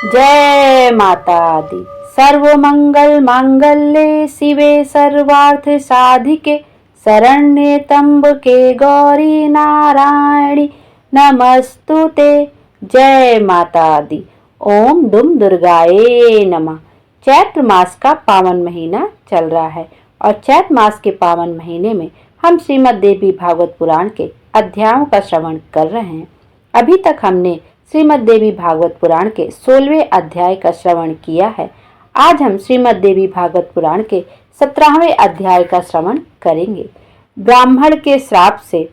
जय माता दी। सर्वमंगल मांगल्ये शिवे सर्वार्थ साधिके शरण्ये त्र्यंबके गौरी नारायणी नमस्तुते। जय माता दी। ओम दुम दुर्गाए नमः। चैत्र मास का पावन महीना चल रहा है और चैत्र मास के पावन महीने में हम श्रीमद् देवी भागवत पुराण के अध्यायों का श्रवण कर रहे हैं। अभी तक हमने श्रीमद् देवी भागवत पुराण के 16वें अध्याय का श्रवण किया है। आज हम श्रीमद् देवी भागवत पुराण के 17वें अध्याय का श्रवण करेंगे। ब्राह्मण के श्राप से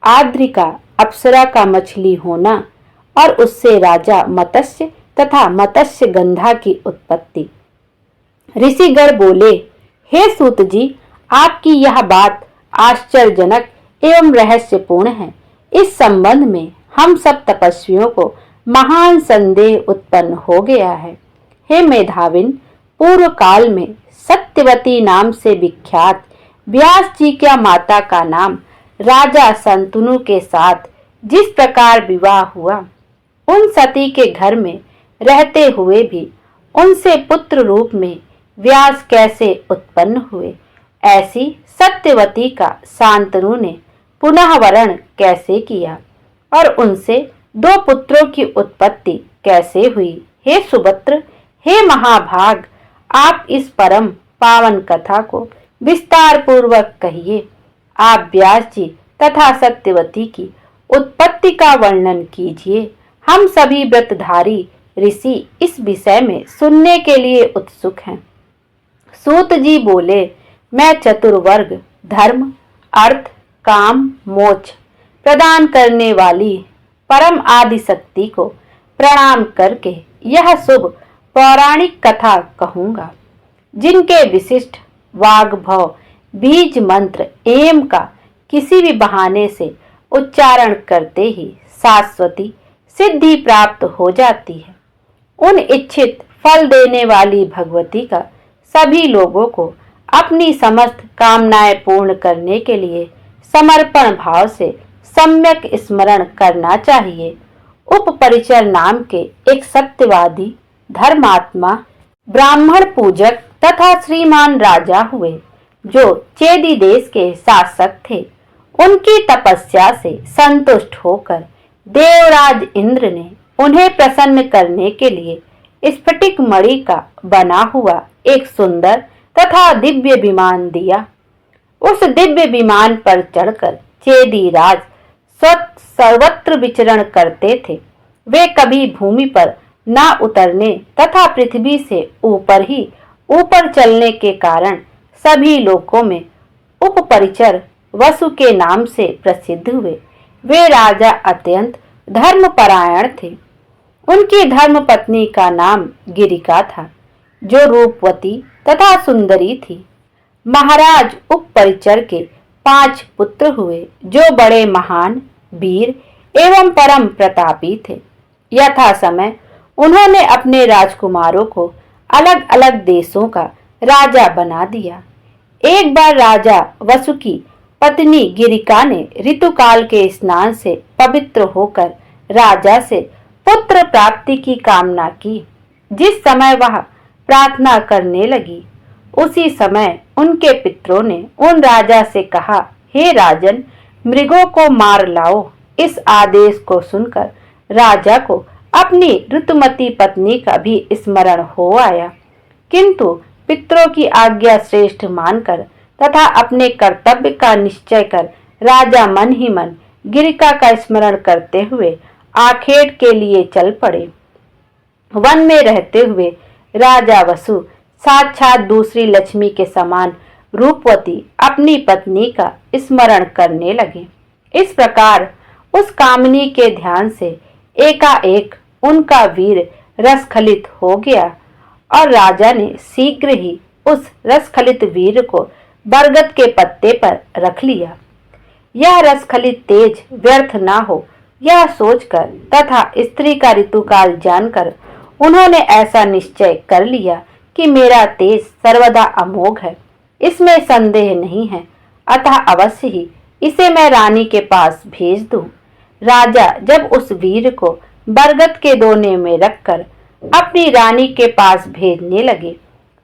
आद्रिका अप्सरा का मछली होना और उससे राजा मत्स्य तथा मत्स्य गंधा की उत्पत्ति। ऋषिगण बोले, हे सूत जी, आपकी यह बात आश्चर्यजनक एवं रहस्यपूर्ण है। इस संबंध में हम सब तपस्वियों को महान संदेह उत्पन्न हो गया है। हे मेधाविन, पूर्व काल में सत्यवती नाम से विख्यात व्यास जी की माता का नाम राजा शंतनु के साथ जिस प्रकार विवाह हुआ, उन सती के घर में रहते हुए भी उनसे पुत्र रूप में व्यास कैसे उत्पन्न हुए, ऐसी सत्यवती का शांतनु ने पुनः वरण कैसे किया और उनसे 2 पुत्रों की उत्पत्ति कैसे हुई। हे सुभद्र, हे महाभाग, आप इस परम पावन कथा को विस्तार पूर्वक कहिए। आप व्यास जी तथा सत्यवती की उत्पत्ति का वर्णन कीजिए। हम सभी व्रतधारी ऋषि इस विषय में सुनने के लिए उत्सुक हैं। सूत जी बोले, मैं चतुर्वर्ग धर्म अर्थ काम मोक्ष प्रदान करने वाली परम आदि शक्ति को प्रणाम करके यह शुभ पौराणिक कथा कहूँगा, जिनके विशिष्ट वाग्भव बीज मंत्र एम का किसी भी बहाने से उच्चारण करते ही शाश्वती सिद्धि प्राप्त हो जाती है। उन इच्छित फल देने वाली भगवती का सभी लोगों को अपनी समस्त कामनाएं पूर्ण करने के लिए समर्पण भाव से सम्यक स्मरण करना चाहिए। उपपरिचर नाम के एक सत्यवादी धर्मात्मा ब्राह्मण पूजक तथा श्रीमान राजा हुए, जो चेदी देश के शासक थे। उनकी तपस्या से संतुष्ट होकर देवराज इंद्र ने उन्हें प्रसन्न करने के लिए स्फटिक मणि का बना हुआ एक सुंदर तथा दिव्य विमान दिया। उस दिव्य विमान पर चढ़कर चेदी राज सर्वत्र विचरण करते थे। वे कभी भूमि पर ना उतरने तथा पृथ्वी से ऊपर ही ऊपर चलने के कारण सभी लोकों में उपपरिचर वसु के नाम से प्रसिद्ध हुए। वे राजा अत्यंत धर्मपरायण थे। उनकी धर्म पत्नी का नाम गिरिका था, जो रूपवती तथा सुंदरी थी। महाराज उपपरिचर के 5 पुत्र हुए, जो बड़े महान वीर एवं परम प्रतापी थे। यथा समय उन्होंने अपने राजकुमारों को अलग अलग देशों का राजा बना दिया। एक बार राजा वसु की पत्नी गिरिका ने ऋतुकाल के स्नान से पवित्र होकर राजा से पुत्र प्राप्ति की कामना की। जिस समय वह प्रार्थना करने लगी, उसी समय उनके पितरों ने उन राजा से कहा, हे राजन, मृगों को मार लाओ। इस आदेश को सुनकर राजा को अपनी ऋतुमती पत्नी का भी स्मरण हो आया, किंतु पितरों की आज्ञा श्रेष्ठ मानकर तथा अपने कर्तव्य का निश्चय कर राजा मन ही मन गिरिका का स्मरण करते हुए आखेट के लिए चल पड़े। वन में रहते हुए राजा वसु साक्षात दूसरी लक्ष्मी के समान रूपवती अपनी पत्नी का स्मरण करने लगे। इस प्रकार उस कामनी के ध्यान से एकाएक उनका वीर रसखलित हो गया और राजा ने शीघ्र ही उस रसखलित वीर को बरगद के पत्ते पर रख लिया। यह रसखलित तेज व्यर्थ ना हो, यह सोचकर तथा स्त्री का ऋतुकाल जानकर उन्होंने ऐसा निश्चय कर लिया कि मेरा तेज सर्वदा अमोघ है, इसमें संदेह नहीं है, अतः अवश्य ही इसे मैं रानी के पास भेज दूं। राजा जब उस वीर को बरगद के दोने में रखकर अपनी रानी के पास भेजने लगे।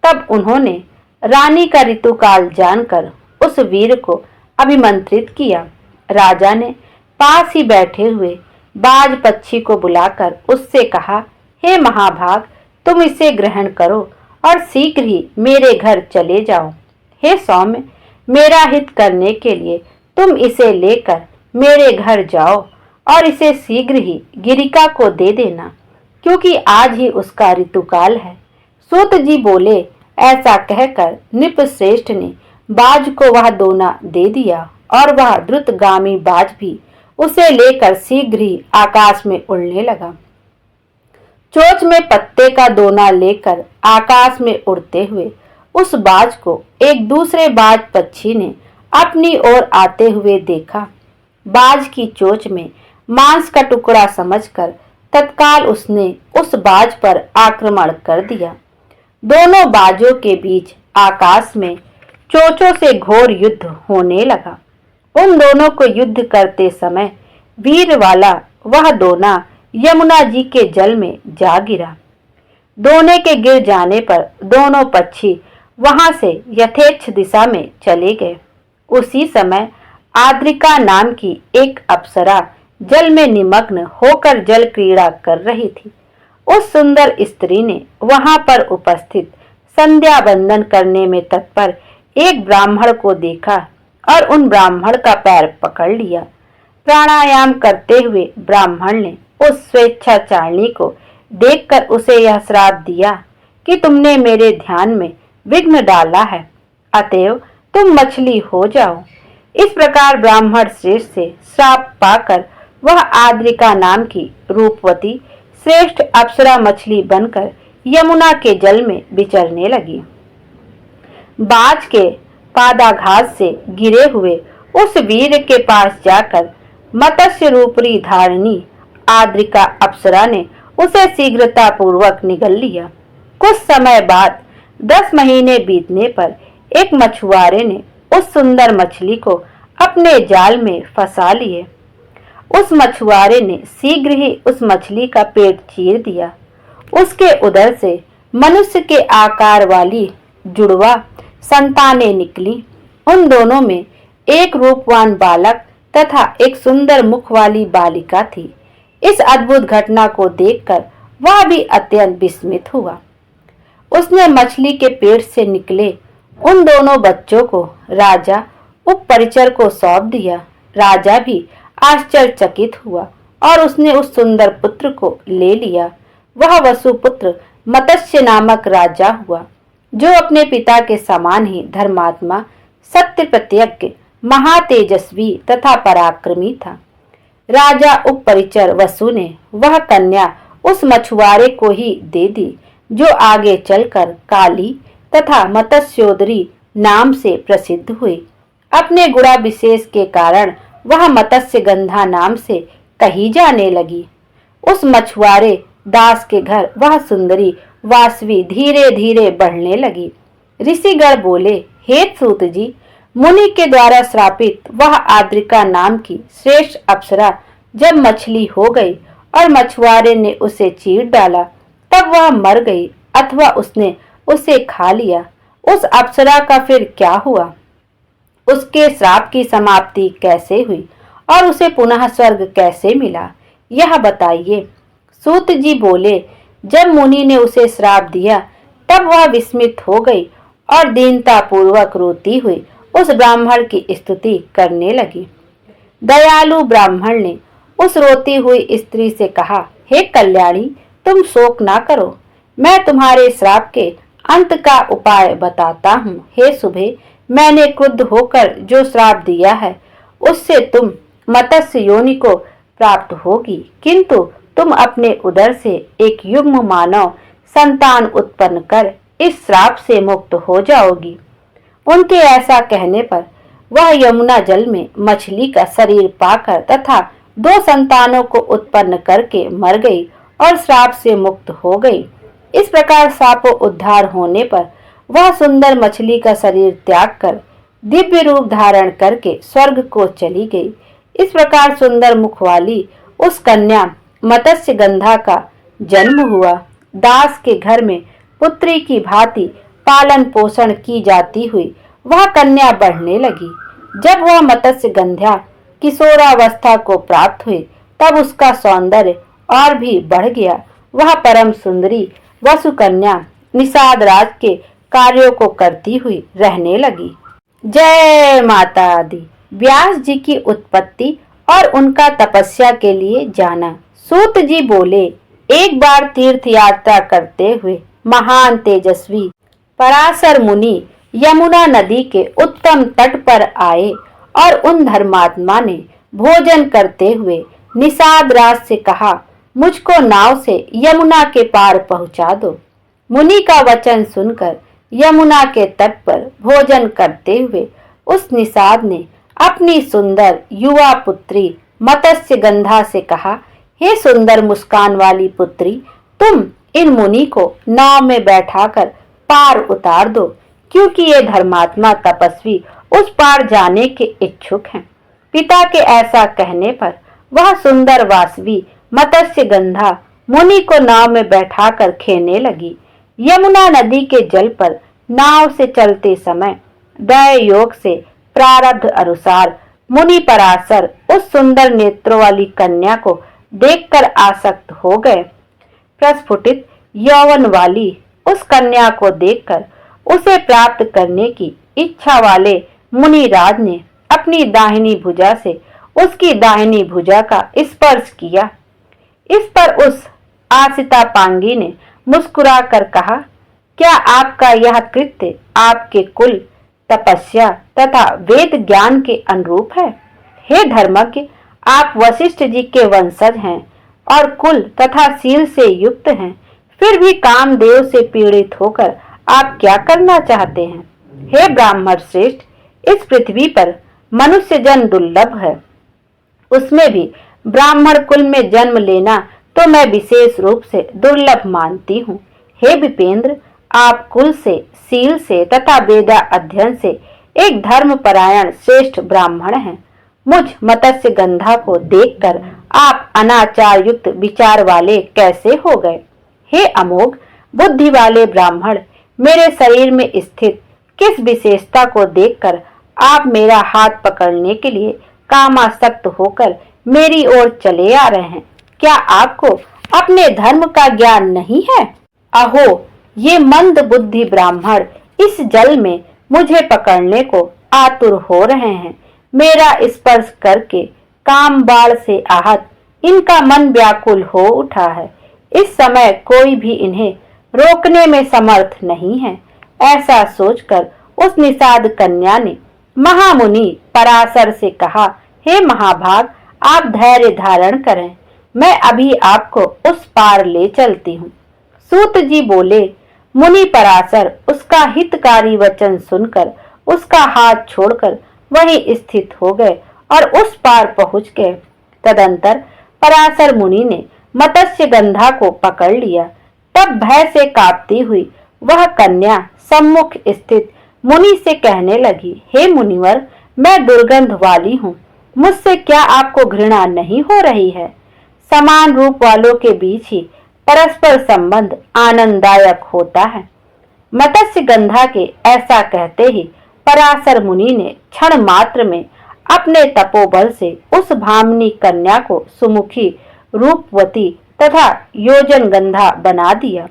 तब उन्होंने रानी का ऋतुकाल जानकर उस वीर को अभिमंत्रित किया। राजा ने पास ही बैठे हुए बाज पक्षी को बुलाकर उससे कहा, हे महाभाग, तुम इसे ग्रहण करो और शीघ्र ही मेरे घर चले जाओ। हे सौम्य, मेरा हित करने के लिए तुम इसे लेकर मेरे घर जाओ और इसे शीघ्र ही गिरिका को दे देना, क्योंकि आज ही उसका ऋतुकाल है। सूत जी बोले। ऐसा कहकर नृपश्रेष्ठ ने बाज को वह दोना दे दिया और वह द्रुतगामी बाज भी उसे लेकर शीघ्र ही आकाश में उड़ने लगा। चोंच में पत्ते का दोना लेकर आकाश में उड़ते हुए उस बाज को एक दूसरे बाज पक्षी ने अपनी ओर आते हुए देखा। बाज की चोंच में मांस का टुकड़ा समझकर तत्काल उसने उस बाज पर आक्रमण कर दिया। दोनों बाजों के बीच आकाश में चोंचों से घोर युद्ध होने लगा। उन दोनों को युद्ध करते समय वीर वाला वह दोना यमुना जी के जल में जा गिरा। दोने के गिर जाने पर दोनों पक्षी वहां से यथेच्छ दिशा में चले गए। उसी समय आद्रिका नाम की एक अप्सरा जल में निमग्न होकर जल क्रीड़ा कर रही थी। उस सुंदर स्त्री ने वहां पर उपस्थित संध्या बंदन करने में तत्पर एक ब्राह्मण को देखा और उन ब्राह्मण का पैर पकड़ लिया। प्राणायाम करते हुए ब्राह्मण ने उस स्वेच्छाचारिणी को देखकर उसे यह श्राप दिया कि तुमने मेरे ध्यान में विघ्न डाला है, अतएव तुम मछली हो जाओ। इस प्रकार ब्राह्मण श्रेष्ठ से श्राप पाकर वह आद्रिका नाम की रूपवती श्रेष्ठ अप्सरा मछली बनकर यमुना के जल में विचरने लगी। बाज के पादाघात से गिरे हुए उस वीर के पास जाकर मत्स्य रूपरी धारिणी आद्रिका अप्सरा ने उसे शीघ्रता पूर्वक निगल लिया। कुछ समय बाद 10 महीने बीतने पर एक मछुआरे ने उस सुंदर मछली को अपने जाल में फंसा लिए। उस मछुआरे ने शीघ्र ही उस मछली का पेट चीर दिया। उसके उदर से मनुष्य के आकार वाली जुड़वा संतानें निकली। उन दोनों में एक रूपवान बालक तथा एक सुंदर मुख वाली बालिका थी। इस अद्भुत घटना को देखकर वह भी अत्यंत विस्मित हुआ। उसने मछली के पेट से निकले उन दोनों बच्चों को राजा उपपरिचर को सौंप दिया। राजा भी आश्चर्यचकित हुआ और उसने उस सुंदर पुत्र को ले लिया। वह वसुपुत्र मत्स्य नामक राजा हुआ, जो अपने पिता के समान ही धर्मात्मा, सत्य प्रत्यज्ञ, महातेजस्वी तथा पराक्रमी था। राजा उपपरिचर वसु ने वह कन्या उस मछुआरे को ही दे दी, जो आगे चलकर काली तथा मत्स्योदरी नाम से प्रसिद्ध हुई। अपने गुणा विशेष के कारण वह मत्स्य गंधा नाम से कही जाने लगी। उस मछुआरे दास के घर वह सुंदरी वासवी धीरे धीरे बढ़ने लगी। ऋषिगण बोले, हे सूत जी, मुनि के द्वारा श्रापित वह आद्रिका नाम की श्रेष्ठ अप्सरा जब मछली हो गई और मछुआरे ने उसे चीर डाला, तब वह मर गई अथवा उसने उसे खा लिया। उस अप्सरा का फिर क्या हुआ? उसके श्राप की समाप्ति कैसे हुई और उसे पुनः स्वर्ग कैसे मिला, यह बताइए। सूत जी बोले, जब मुनि ने उसे श्राप दिया तब वह विस्मित हो गई और दीनता पूर्वक रोती हुई उस ब्राह्मण की स्तुति करने लगी। दयालु ब्राह्मण ने उस रोती हुई स्त्री से कहा, हे कल्याणी, तुम शोक ना करो, मैं तुम्हारे श्राप के अंत का उपाय बताता हूँ। हे शुभे, मैंने क्रुद्ध होकर जो श्राप दिया है उससे तुम मत्स्य योनि को प्राप्त होगी, किंतु तुम अपने उदर से एक युग्म मानव संतान उत्पन्न कर इस श्राप से मुक्त हो जाओगी। उनके ऐसा कहने पर वह यमुना जल में मछली का शरीर पाकर तथा 2 संतानों को उत्पन्न करके मर गई और श्राप से मुक्त हो गई। इस प्रकार सापों उद्धार होने पर वह सुंदर मछली का शरीर त्याग कर दिव्य रूप धारण करके स्वर्ग को चली गई। इस प्रकार सुंदर मुख वाली उस कन्या मत्स्य गंधा का जन्म हुआ। दास के घर में पुत्री की भांति पालन पोषण की जाती हुई वह कन्या बढ़ने लगी। जब वह मत्स्य गंध्या किशोरावस्था को प्राप्त हुई तब उसका सौंदर्य और भी बढ़ गया। वह परम सुंदरी वसुकन्या निषाद राज के कार्यों को करती हुई रहने लगी। जय माता दी। व्यास जी की उत्पत्ति और उनका तपस्या के लिए जाना। सूत जी बोले, एक बार तीर्थ यात्रा करते हुए महान तेजस्वी पराशर मुनि यमुना नदी के उत्तम तट पर आए और उन धर्मात्मा ने भोजन करते हुए निषाद राज से कहा, मुझको नाव से यमुना के पार पहुंचा दो। मुनि का वचन सुनकर यमुना के तट पर भोजन करते हुए उस निषाद ने अपनी सुंदर युवा पुत्री मत्स्य गंधा से कहा, हे सुंदर मुस्कान वाली पुत्री, तुम इन मुनि को नाव में बैठाकर पार उतार दो, क्योंकि ये धर्मात्मा तपस्वी उस पार जाने के इच्छुक हैं। पिता के ऐसा कहने पर वह सुंदर वासवी मत्स्य गंधा मुनि को नाव में बैठाकर खेने लगी। यमुना नदी के जल पर नाव से चलते समय दैव योग से प्रारब्ध अनुसार मुनि पराशर उस सुंदर नेत्रों वाली कन्या को देखकर आसक्त हो गए। प्रस्फुटित यौवन वाली उस कन्या को देखकर उसे प्राप्त करने की इच्छा वाले मुनिराज ने अपनी दाहिनी भुजा से उसकी दाहिनी भुजा का स्पर्श किया। इस पर उस आसिता पांगी ने मुस्कुरा कर कहा, क्या आपका यह कृत्य आपके कुल, तपस्या तथा वेद ज्ञान के अनुरूप है? हे धर्मज्ञ, आप वशिष्ठ जी के वंशज हैं और कुल तथा सील से युक्त हैं, फिर भी कामदेव से पीड़ित होकर आप क्या करना चाहते हैं? हे ब्राह्मण श्रेष्ठ, इस पृथ्वी पर मनुष्य जन दुर्लभ है, उसमें भी ब्राह्मण कुल में जन्म लेना तो मैं विशेष रूप से दुर्लभ मानती हूँ। हे विपेंद्र, आप कुल से, सील से तथा वेदा अध्ययन से एक धर्मपरायण श्रेष्ठ ब्राह्मण हैं। मुझ मत्स्य गंधा को देखकर आप अनाचार युक्त विचार वाले कैसे हो गए? हे अमोघ बुद्धि वाले ब्राह्मण, मेरे शरीर में स्थित किस विशेषता को देखकर आप मेरा हाथ पकड़ने के लिए कामासक्त होकर मेरी ओर चले आ रहे हैं? क्या आपको अपने धर्म का ज्ञान नहीं है? अहो, ये मंद बुद्धि ब्राह्मण इस जल में मुझे पकड़ने को आतुर हो रहे हैं। मेरा स्पर्श करके काम बाढ़ से आहत इनका मन व्याकुल हो उठा है। इस समय कोई भी इन्हें रोकने में समर्थ नहीं है। ऐसा सोचकर उस निषाद कन्या ने महामुनि पराशर से कहा, हे महाभाग, आप धैर्य धारण करें, मैं अभी आपको उस पार ले चलती हूँ। सूत जी बोले, मुनि पराशर उसका हितकारी वचन सुनकर उसका हाथ छोड़कर वहीं स्थित हो गए और उस पार पहुंच गए। तदंतर पराशर मुनि ने मत्स्य गंधा को पकड़ लिया। तब भय से कांपती हुई वह कन्या सम्मुख स्थित मुनि से कहने लगी, हे मुनिवर, मैं दुर्गंध वाली हूँ, मुझसे क्या आपको घृणा नहीं हो रही है? समान रूप वालों के बीच ही परस्पर संबंध आनंददायक होता है। मत्स्य गंधा के ऐसा कहते ही पराशर मुनि ने क्षण मात्र में अपने तपोबल से उस भामिनी कन्या को सुमुखी, रूपवती तथा योजन गंधा बना दिया।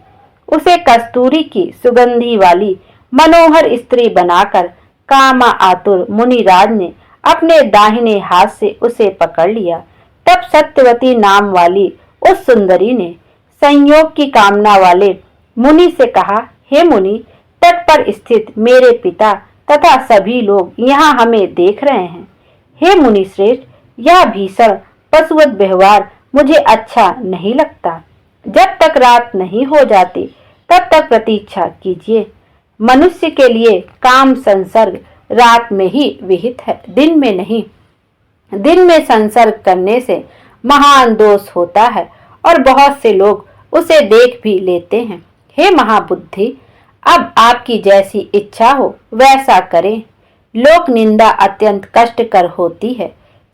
उसे कस्तूरी की सुगंधी वाली मनोहर स्त्री बनाकर कामा आतुर मुनिराज ने अपने दाहिने हाथ से उसे पकड़ लिया। तब सत्यवती नाम वाली उस सुंदरी ने संयोग की कामना वाले मुनि से कहा, हे मुनि, तट पर स्थित मेरे पिता तथा सभी लोग यहाँ हमें देख रहे हैं। हे मुनि श्रेष्ठ, यह भीषण पशुवत व्यवहार मुझे अच्छा नहीं लगता। जब तक रात नहीं हो जाती तब तक प्रतीक्षा कीजिए। मनुष्य के लिए काम संसर्ग रात में ही विहित है, दिन में नहीं। दिन में संसर्ग करने से महान दोष होता है और बहुत से लोग उसे देख भी लेते हैं। हे महाबुद्धि, अब आपकी जैसी इच्छा हो वैसा करें। लोक निंदा अत्यंत कष्टकर होती है।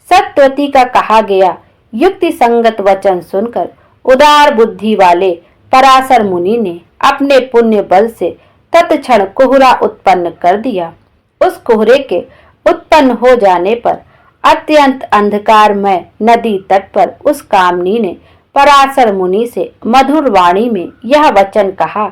सत्यवती का कहा गया युक्ति संगत वचन सुनकर उदार बुद्धि वाले पराशर मुनि ने अपने पुण्य बल से तत्क्षण कोहरा उत्पन्न कर दिया। उस कोहरे के उत्पन्न हो जाने पर अत्यंत अंधकारमय नदी तट पर उस कामनी ने पराशर मुनि से मधुर वाणी में यह वचन कहा,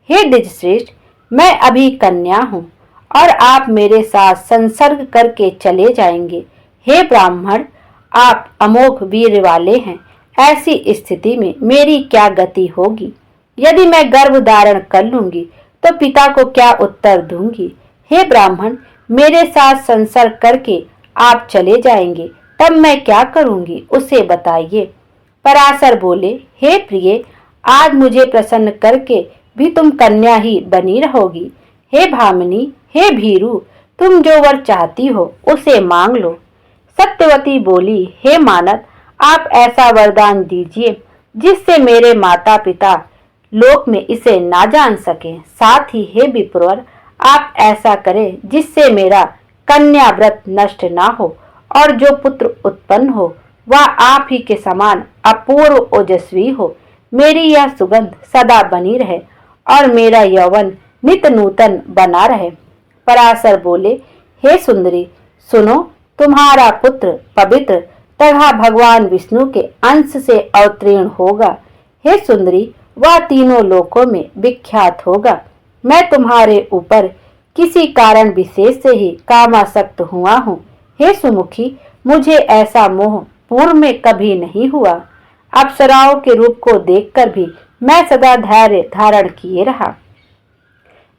हे द्विजश्रेष्ठ, मैं अभी कन्या हूँ और आप मेरे साथ संसर्ग करके चले जाएंगे। हे ब्राह्मण, आप अमोघ वीर वाले हैं, ऐसी स्थिति में मेरी क्या गति होगी? यदि मैं गर्भ धारण कर लूंगी तो पिता को क्या उत्तर दूंगी? हे ब्राह्मण, मेरे साथ संसर्ग करके आप चले जाएंगे, तब मैं क्या करूंगी उसे बताइए। पराशर बोले, हे प्रिय, आज मुझे प्रसन्न करके भी तुम कन्या ही बनी रहोगी। हे भामिनी, हे भीरु, तुम जो वर चाहती हो उसे मांग लो। सत्यवती बोली, हे मानद, आप ऐसा वरदान दीजिए जिससे मेरे माता पिता लोक में इसे ना जान सके। साथ ही हे विप्रवर, आप ऐसा करें जिससे मेरा कन्या व्रत नष्ट ना हो और जो पुत्र उत्पन्न हो वह आप ही के समान अपूर्व ओजस्वी हो। मेरी यह सुगंध सदा बनी रहे और मेरा यौवन नित नूतन बना रहे। पराशर बोले, हे सुंदरी, सुनो, तुम्हारा पुत्र पवित्र तथा भगवान विष्णु के अंश से अवतीर्ण होगा। हे सुंदरी, वह तीनों लोकों में विख्यात होगा। मैं तुम्हारे ऊपर किसी कारण विशेष से ही कामासक्त हुआ हूँ। हे सुमुखी, मुझे ऐसा मोह पूर्व में कभी नहीं हुआ। अप्सराओं के रूप को देखकर भी मैं सदा धैर्य धारण किए रहा।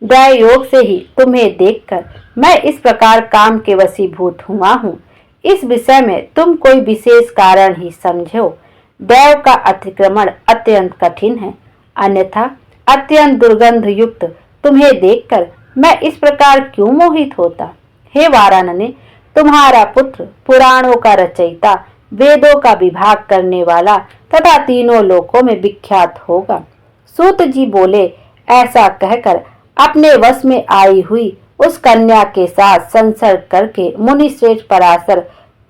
दैव योग से ही तुम्हें देखकर मैं इस प्रकार काम के वशीभूत हुआ हूँ। इस विषय में तुम कोई विशेष कारण ही समझो। दैव का अतिक्रमण अत्यंत कठिन है, अन्यथा अत्यंत दुर्गंध युक्त तुम्हें देखकर मैं इस प्रकार क्यों मोहित होता। हे वारानने, तुम्हारा पुत्र पुराणों का रचयिता, वेदों का विभाग करने वाला तथा तीनों लोकों में विख्यात होगा। सूत जी बोले, ऐसा कहकर अपने वश में आई हुई उस कन्या के साथ संसर्ग करके मुनि श्रेष्ठ पराशर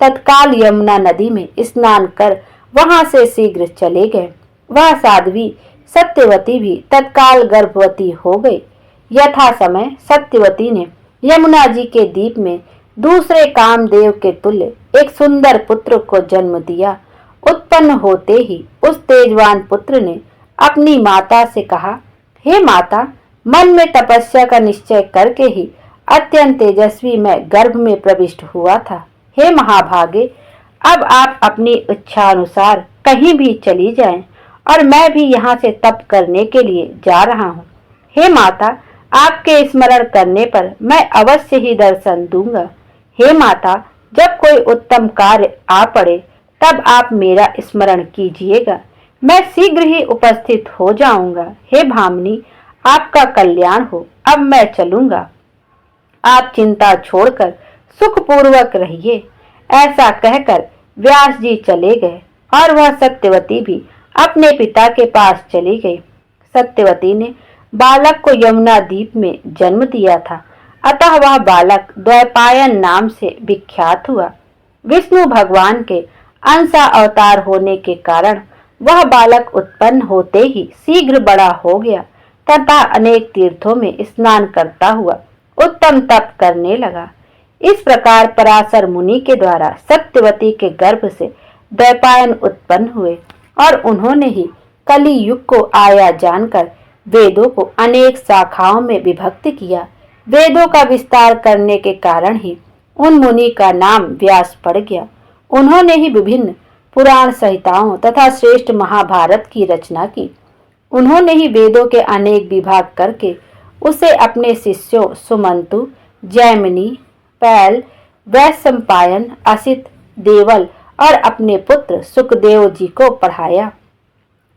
तत्काल यमुना नदी में स्नान कर वहां से शीघ्र चले गए। वह साध्वी सत्यवती भी तत्काल गर्भवती हो गई। यथा समय सत्यवती ने यमुना जी के दीप में दूसरे कामदेव के तुल्य एक सुंदर पुत्र को जन्म दिया। उत्पन्न होते ही उस तेजवान पुत्र ने अपनी माता से कहा, हे माता, मन में तपस्या का निश्चय करके ही अत्यंत तेजस्वी मैं गर्भ में प्रविष्ट हुआ था। हे महाभागे, अब आप अपनी इच्छा अनुसार कहीं भी चली जाएं और मैं भी यहाँ से तप करने के लिए जा रहा हूँ। हे माता, आपके स्मरण करने पर मैं अवश्य ही दर्शन दूंगा। हे माता, जब कोई उत्तम कार्य आ पड़े तब आप मेरा स्मरण कीजिएगा, मैं शीघ्र ही उपस्थित हो जाऊंगा। हे भामिनी, आपका कल्याण हो, अब मैं चलूंगा। आप चिंता छोड़कर सुखपूर्वक रहिए। ऐसा कहकर व्यास जी चले गए और वह सत्यवती भी अपने पिता के पास चली गई। सत्यवती ने बालक को यमुना द्वीप में जन्म दिया था, अतः वह बालक द्वैपायन नाम से विख्यात हुआ। विष्णु भगवान के अंशा अवतार होने के कारण वह बालक उत्पन्न होते ही शीघ्र बड़ा हो गया तथा अनेक तीर्थों में स्नान करता हुआ उत्तम तप करने लगा। इस प्रकार पराशर मुनि के द्वारा सत्यवती के गर्भ से द्वैपायन उत्पन्न हुए और उन्होंने ही कली युग को आया जानकर वेदों को अनेक शाखाओं में विभक्त किया। वेदों का विस्तार करने के कारण ही उन मुनि का नाम व्यास पड़ गया। उन्होंने ही विभिन्न पुराण संहिताओं तथा श्रेष्ठ महाभारत की रचना की। उन्होंने ही वेदों के अनेक विभाग करके उसे अपने शिष्यों सुमंतु, जैमिनी, पैल, वैशंपायन, असित, देवल और अपने पुत्र सुखदेव जी को पढ़ाया।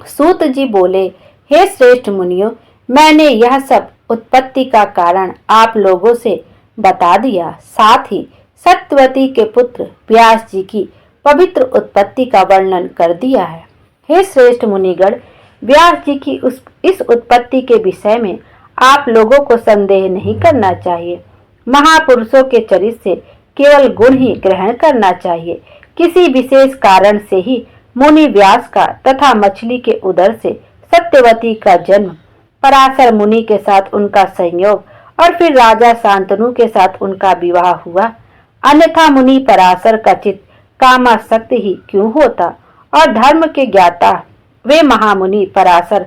सूत जी बोले, हे श्रेष्ठ मुनियों, मैंने यह सब उत्पत्ति का कारण आप लोगों से बता दिया, साथ ही सत्यवती के पुत्र व्यास जी की पवित्र उत्पत्ति का वर्णन कर दिया है। हे श्रेष्ठ मुनिगण, व्यास जी की इस उत्पत्ति के विषय में आप लोगों को संदेह नहीं करना चाहिए। महापुरुषों के चरित्र से केवल गुण ही ग्रहण करना चाहिए। किसी विशेष कारण से ही मुनि व्यास का तथा मछली के उदर से सत्यवती का जन्म, पराशर मुनि के साथ उनका संयोग और फिर राजा शांतनु के साथ उनका विवाह हुआ। अन्यथा मुनि पराशर का चित्त कामासक्त ही क्यों होता और धर्म के ज्ञाता वे महामुनि पराशर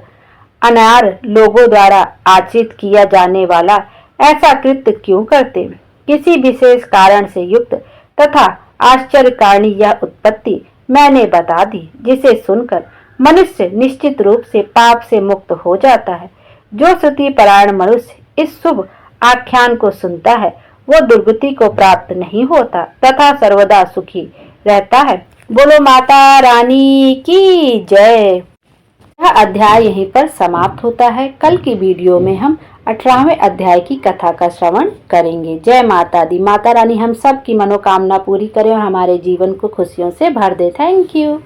अनार लोगों द्वारा आचरित किया जाने वाला ऐसा कृत्य क्यों करते। किसी विशेष कारण से युक्त तथा आश्चर्यकारणी यह उत्पत्ति मैंने बता दी, जिसे सुनकर मनुष्य निश्चित रूप से पाप से मुक्त हो जाता है। जो श्रुति परायण मनुष्य इस शुभ आख्यान को सुनता है वो दुर्गति को प्राप्त नहीं होता तथा सर्वदा सुखी रहता है। बोलो माता रानी की जय। यह अध्याय यहीं पर समाप्त होता है। कल की वीडियो में हम 18वें अध्याय की कथा का श्रवण करेंगे। जय माता दी। माता रानी हम सब की मनोकामना पूरी करे और हमारे जीवन को खुशियों से भर दे। Thank you.